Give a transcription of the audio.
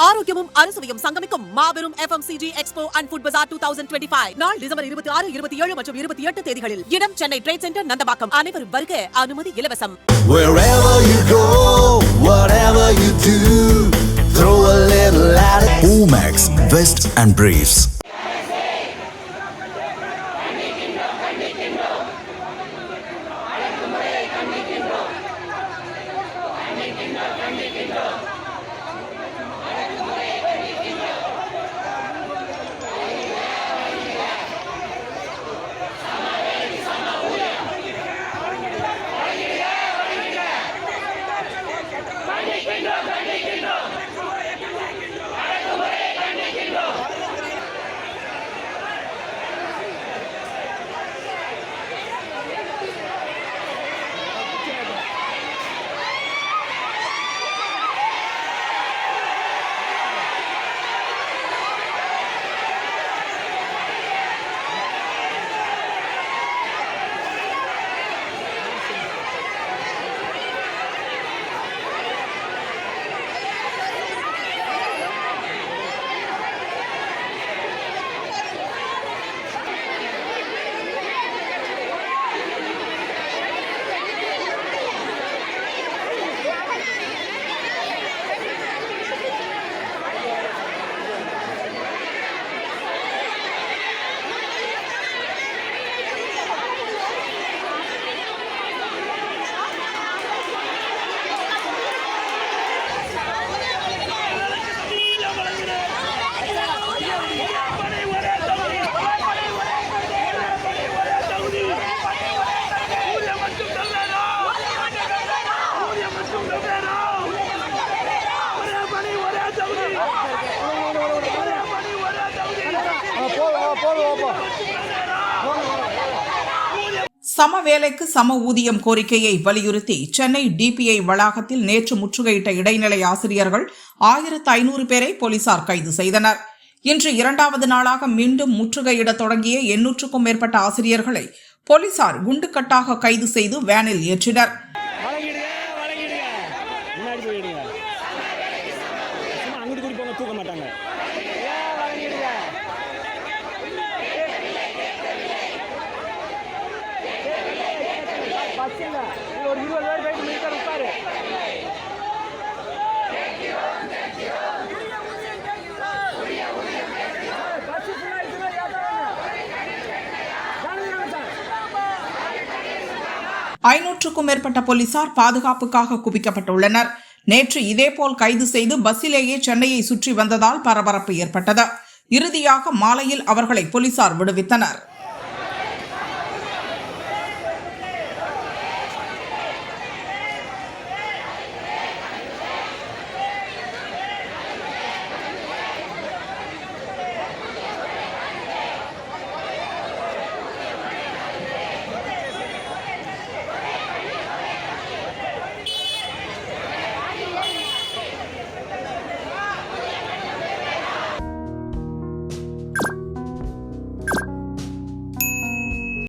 ஆரோக்கியமும் அறுசுவையும் சங்கமிக்கும் மாபெரும் FMCG Expo and Food Bazaar 2025 நாள் டிசம்பர் 26, 27 மற்றும் 28 தேதிகளில். இடம் சென்னை ட்ரேட் சென்டர் நந்தம்பாக்கம். அனைவரும் வருக, அனுமதி இலவசம். Wherever you go, whatever you do, throw a little at it. Omax, Vest and Briefs. சம வேலைக்கு சம ஊதியம் கோரிக்கையை வலியுறுத்தி சென்னை டிபிஐ வளாகத்தில் நேற்று முற்றுகையிட்ட இடைநிலை ஆசிரியர்கள் 1500 பேரை போலீசார் கைது செய்தனர். இன்று இரண்டாவது நாளாக மீண்டும் முற்றுகையிட தொடங்கிய 800க்கும் மேற்பட்ட ஆசிரியர்களை போலீசார் குண்டுக்கட்டாக கைது செய்து வேனில் ஏற்றினர். ஒரு 20 பேர் போயிட்டு மீட்டர் உட்காரு. ஐநூற்றுக்கும் மேற்பட்ட போலீசார் பாதுகாப்புக்காக குவிக்கப்பட்டுள்ளனர். நேற்று இதேபோல் கைது செய்து பஸ்ஸிலேயே சென்னையை சுற்றி வந்ததால் பரபரப்பு ஏற்பட்டது. இறுதியாக மாலையில் அவர்களை போலீசார் விடுவித்தனர்.